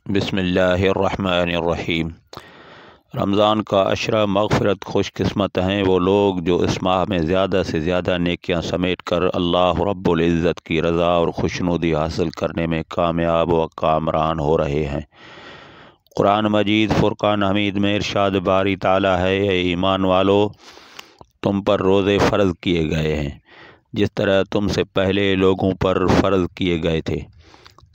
بسم اللہ الرحمن الرحیم۔ رمضان کا عشرہ مغفرت خوش قسمت ہیں وہ لوگ جو اس ماہ میں زیادہ سے زیادہ نیکیاں سمیٹ کر اللہ رب العزت کی رضا اور خوشنودی حاصل کرنے میں کامیاب و کامران ہو رہے ہیں۔ قرآن مجید فرقان حمید میں ارشاد باری تعالیٰ ہے، اے ایمان والو، تم پر روزے فرض کیے گئے ہیں جس طرح تم سے پہلے لوگوں پر فرض کیے گئے تھے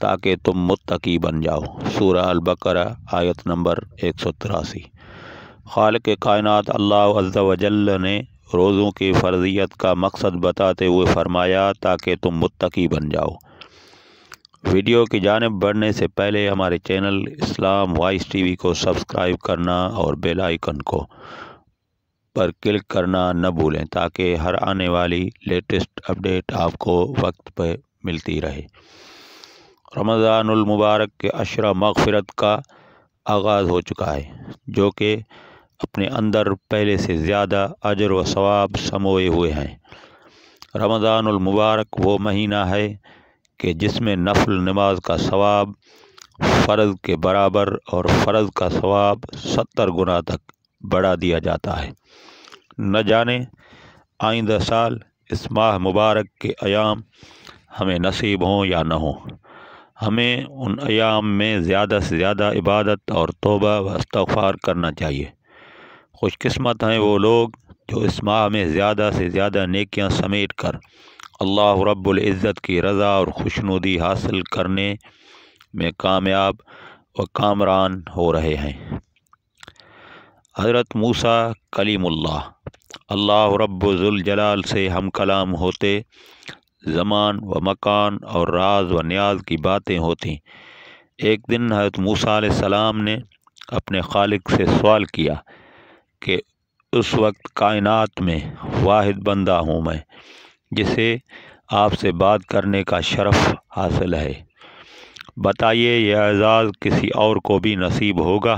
تاکہ تم متقی بن جاؤ۔ سورہ البقرہ آیت نمبر 183۔ خالق کائنات اللہ عز و جل نے روزوں کی فرضیت کا مقصد بتاتے ہوئے فرمایا تاکہ تم متقی بن جاؤ۔ ویڈیو کی جانب بڑھنے سے پہلے ہمارے چینل اسلام وائس ٹی وی کو سبسکرائب کرنا اور بیل آئیکن کو پر کلک کرنا نہ بھولیں تاکہ ہر آنے والی لیٹسٹ اپڈیٹ آپ کو وقت پہ ملتی رہے۔ رمضان المبارک کے عشرہ مغفرت کا آغاز ہو چکا ہے جو کہ اپنے اندر پہلے سے زیادہ اجر و ثواب سموئے ہوئے ہیں۔ رمضان المبارک وہ مہینہ ہے کہ جس میں نفل نماز کا ثواب فرض کے برابر اور فرض کا ثواب 70 گنا تک بڑھا دیا جاتا ہے۔ نہ جانے آئندہ سال اس ماہ مبارک کے ایام ہمیں نصیب ہوں یا نہ ہوں۔ ہمیں ان ایام میں زیادہ سے زیادہ عبادت اور توبہ و استغفار کرنا چاہیے۔ خوش قسمت ہیں وہ لوگ جو اس ماہ میں زیادہ سے زیادہ نیکیاں سمیٹ کر اللہ رب العزت کی رضا اور خوشنودی حاصل کرنے میں کامیاب و کامران ہو رہے ہیں۔ حضرت موسیٰ کلیم اللہ رب ذوالجلال سے ہم کلام ہوتے، زمان و مکان اور راز و نیاز کی باتیں ہوتی۔ ایک دن حضرت موسیٰ علیہ السلام نے اپنے خالق سے سوال کیا کہ اس وقت کائنات میں واحد بندہ ہوں میں جسے آپ سے بات کرنے کا شرف حاصل ہے، بتائیے یہ اعزاز کسی اور کو بھی نصیب ہوگا؟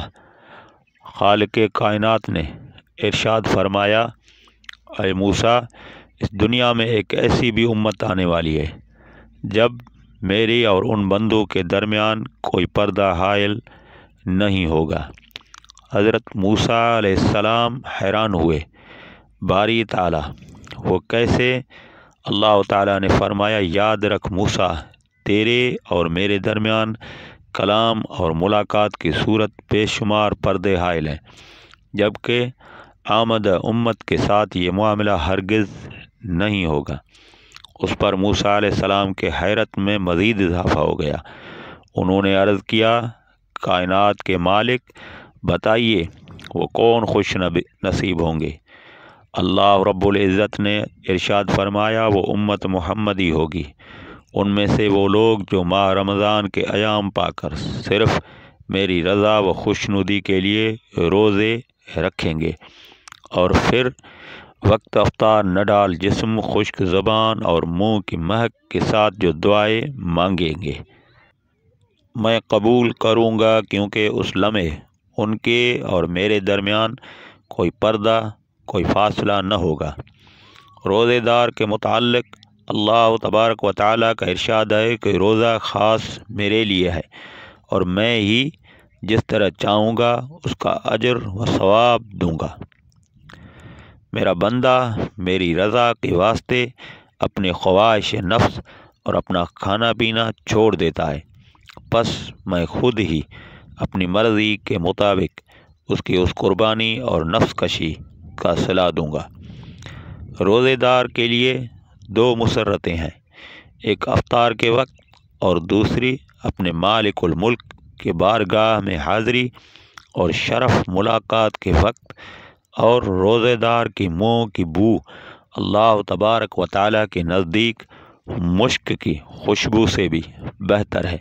خالق کائنات نے ارشاد فرمایا، اے موسیٰ، اس دنیا میں ایک ایسی بھی امت آنے والی ہے جب میری اور ان بندوں کے درمیان کوئی پردہ حائل نہیں ہوگا۔ حضرت موسیٰ علیہ السلام حیران ہوئے، باری تعالیٰ وہ کیسے؟ اللہ تعالیٰ نے فرمایا، یاد رکھ موسیٰ، تیرے اور میرے درمیان کلام اور ملاقات کی صورت بے شمار پردے حائل ہیں، جبکہ آمدہ امت کے ساتھ یہ معاملہ ہرگز نہیں ہوگا۔ اس پر موسیٰ علیہ السلام کے حیرت میں مزید اضافہ ہو گیا۔ انہوں نے عرض کیا، کائنات کے مالک بتائیے وہ کون خوش نصیب ہوں گے؟ اللہ رب العزت نے ارشاد فرمایا، وہ امت محمدی ہوگی، ان میں سے وہ لوگ جو ماہ رمضان کے ایام پا کر صرف میری رضا و خوشنودی کے لیے روزے رکھیں گے اور پھر وقت افطار نہ ڈال جسم، خشک زبان اور منہ کی مہک کے ساتھ جو دعائیں مانگیں گے میں قبول کروں گا، کیونکہ اس لمحے ان کے اور میرے درمیان کوئی پردہ، کوئی فاصلہ نہ ہوگا۔ روزے دار کے متعلق اللہ تبارک و تعالیٰ کا ارشاد ہے کہ روزہ خاص میرے لیے ہے اور میں ہی جس طرح چاہوں گا اس کا اجر و ثواب دوں گا۔ میرا بندہ میری رضا کے واسطے اپنے خواہش نفس اور اپنا کھانا پینا چھوڑ دیتا ہے، پس میں خود ہی اپنی مرضی کے مطابق اس کی اس قربانی اور نفس کشی کا صلہ دوں گا۔ روزے دار کے لیے 2 مسرتیں ہیں، ایک افطار کے وقت اور دوسری اپنے مالک الملک کے بارگاہ میں حاضری اور شرف ملاقات کے وقت۔ اور روزے دار کی منہ کی بو اللہ تبارک و تعالیٰ کے نزدیک مشک کی خوشبو سے بھی بہتر ہے،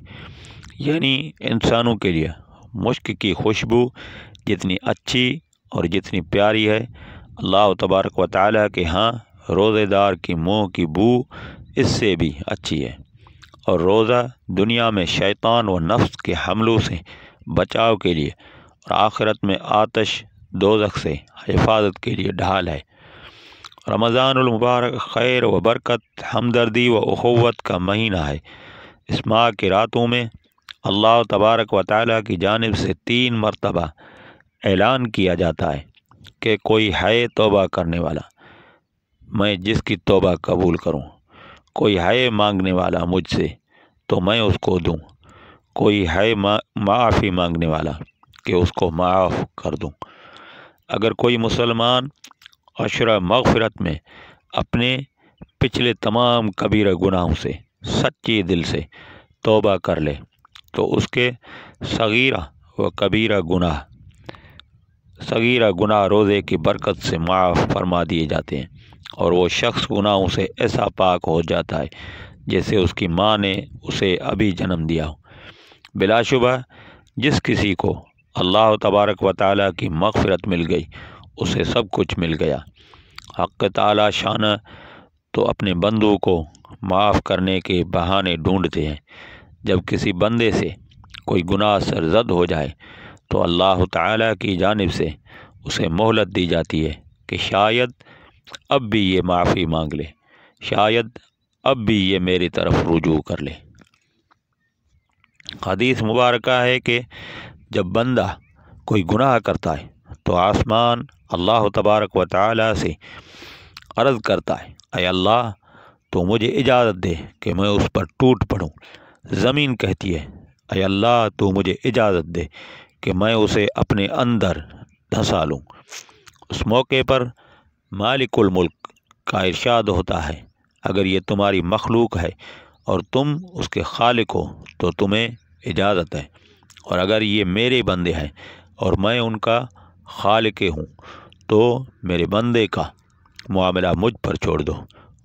یعنی انسانوں کے لیے مشک کی خوشبو جتنی اچھی اور جتنی پیاری ہے، اللہ تبارک و تعالیٰ کے ہاں روزے دار کی منہ کی بو اس سے بھی اچھی ہے۔ اور روزہ دنیا میں شیطان و نفس کے حملوں سے بچاؤ کے لیے اور آخرت میں آتش دوزخ سے حفاظت کے لیے ڈھال ہے۔ رمضان المبارک خیر و برکت، ہمدردی و اخوت کا مہینہ ہے۔ اس ماہ کی راتوں میں اللہ تبارک و تعالیٰ کی جانب سے 3 مرتبہ اعلان کیا جاتا ہے کہ کوئی ہے توبہ کرنے والا، میں جس کی توبہ قبول کروں، کوئی ہے مانگنے والا مجھ سے تو میں اس کو دوں، کوئی ہے معافی مانگنے والا کہ اس کو معاف کر دوں۔ اگر کوئی مسلمان عشرہ مغفرت میں اپنے پچھلے تمام کبیرہ گناہوں سے سچی دل سے توبہ کر لے تو اس کے صغیرہ و کبیرہ گناہ روزے کی برکت سے معاف فرما دیے جاتے ہیں، اور وہ شخص گناہوں سے ایسا پاک ہو جاتا ہے جیسے اس کی ماں نے اسے ابھی جنم دیا ہو۔ بلا شبہ جس کسی کو اللہ تبارک و تعالیٰ کی مغفرت مل گئی اسے سب کچھ مل گیا۔ حق تعالیٰ شانہ تو اپنے بندوں کو معاف کرنے کے بہانے ڈھونڈتے ہیں۔ جب کسی بندے سے کوئی گناہ سرزد ہو جائے تو اللہ تعالیٰ کی جانب سے اسے مہلت دی جاتی ہے کہ شاید اب بھی یہ معافی مانگ لے، شاید اب بھی یہ میری طرف رجوع کر لے۔ حدیث مبارکہ ہے کہ جب بندہ کوئی گناہ کرتا ہے تو آسمان اللہ تبارک و تعالیٰ سے عرض کرتا ہے، اے اللہ تو مجھے اجازت دے کہ میں اس پر ٹوٹ پڑوں۔ زمین کہتی ہے، اے اللہ تو مجھے اجازت دے کہ میں اسے اپنے اندر دھسا لوں۔ اس موقع پر مالک الملک کا ارشاد ہوتا ہے، اگر یہ تمہاری مخلوق ہے اور تم اس کے خالق ہو تو تمہیں اجازت ہے، اور اگر یہ میرے بندے ہیں اور میں ان کا خالق ہوں تو میرے بندے کا معاملہ مجھ پر چھوڑ دو،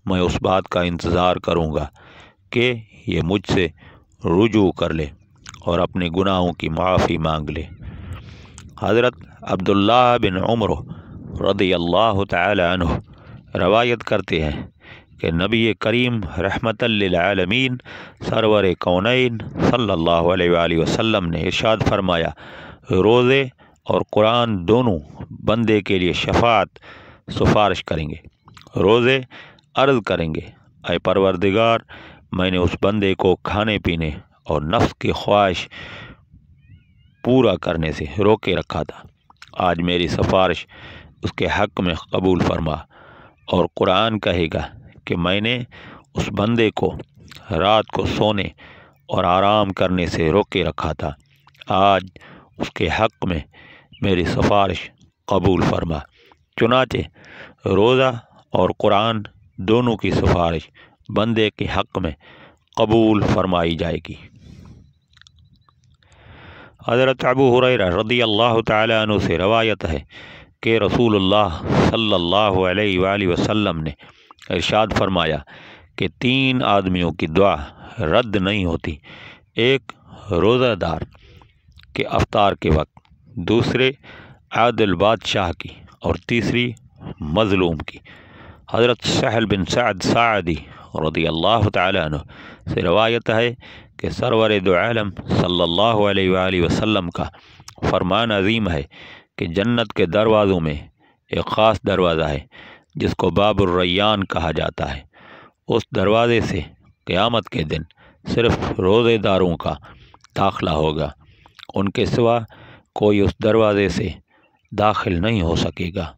میں اس بات کا انتظار کروں گا کہ یہ مجھ سے رجوع کر لے اور اپنے گناہوں کی معافی مانگ لے۔ حضرت عبداللہ بن عمر رضی اللہ تعالی عنہ روایت کرتے ہیں کہ نبی کریم رحمت للعالمین سرور کونین صلی اللہ علیہ وآلہ وسلم نے ارشاد فرمایا، روزے اور قرآن دونوں بندے کے لیے شفاعت سفارش کریں گے۔ روزے عرض کریں گے، اے پروردگار میں نے اس بندے کو کھانے پینے اور نفس کی خواہش پورا کرنے سے روکے رکھا تھا، آج میری سفارش اس کے حق میں قبول فرما۔ اور قرآن کہے گا کہ میں نے اس بندے کو رات کو سونے اور آرام کرنے سے روکے رکھا تھا، آج اس کے حق میں میری سفارش قبول فرما۔ چنانچہ روزہ اور قرآن دونوں کی سفارش بندے کے حق میں قبول فرمائی جائے گی۔ حضرت ابو ہریرہ رضی اللہ تعالی عنہ سے روایت ہے کہ رسول اللہ صلی اللہ علیہ وآلہ وسلم نے ارشاد فرمایا کہ 3 آدمیوں کی دعا رد نہیں ہوتی، ایک روزہ دار کے افطار کے وقت، دوسرے عادل بادشاہ کی، اور تیسری مظلوم کی۔ حضرت سہل بن سعد ساعدی رضی اللہ تعالی عنہ سے روایت ہے کہ سرور دو عالم صلی اللہ علیہ وآلہ وسلم کا فرمان عظیم ہے کہ جنت کے دروازوں میں ایک خاص دروازہ ہے جس کو باب الریان کہا جاتا ہے۔ اس دروازے سے قیامت کے دن صرف روزے داروں کا داخلہ ہوگا، ان کے سوا کوئی اس دروازے سے داخل نہیں ہو سکے گا۔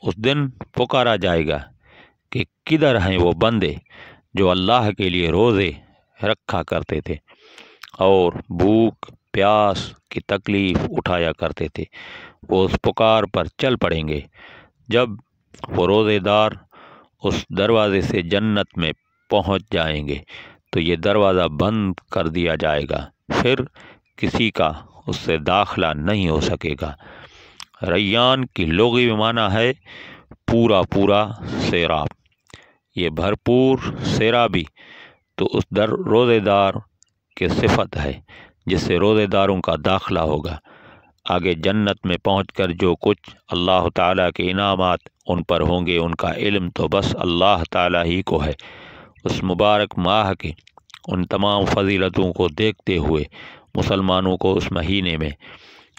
اس دن پکارا جائے گا کہ کدھر ہیں وہ بندے جو اللہ کے لیے روزے رکھا کرتے تھے اور بھوک پیاس کی تکلیف اٹھایا کرتے تھے؟ وہ اس پکار پر چل پڑیں گے۔ جب وہ روزے دار اس دروازے سے جنت میں پہنچ جائیں گے تو یہ دروازہ بند کر دیا جائے گا، پھر کسی کا اس سے داخلہ نہیں ہو سکے گا۔ ریان کی لغوی معنی ہے پورا سیراب، یہ بھرپور سیرابی تو اس روزے دار کی صفت ہے جس سے روزے داروں کا داخلہ ہوگا۔ آگے جنت میں پہنچ کر جو کچھ اللہ تعالیٰ کے انعامات ان پر ہوں گے ان کا علم تو بس اللہ تعالیٰ ہی کو ہے۔ اس مبارک ماہ کی ان تمام فضیلتوں کو دیکھتے ہوئے مسلمانوں کو اس مہینے میں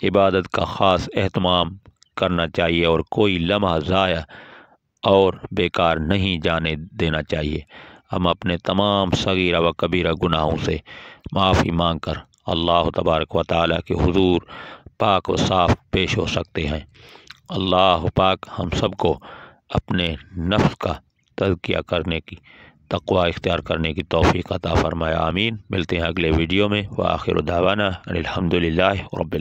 عبادت کا خاص اہتمام کرنا چاہیے اور کوئی لمحہ ضائع اور بیکار نہیں جانے دینا چاہیے۔ ہم اپنے تمام صغیرہ و کبیرہ گناہوں سے معافی مانگ کر اللہ تبارک و تعالیٰ کے حضور پاک و صاف پیش ہو سکتے ہیں۔ اللہ پاک ہم سب کو اپنے نفس کا تزکیہ کرنے کی، تقوی اختیار کرنے کی توفیق عطا فرمائے، آمین۔ ملتے ہیں اگلے ویڈیو میں، وآخر دعوانا ان الحمد للہ رب العالمین۔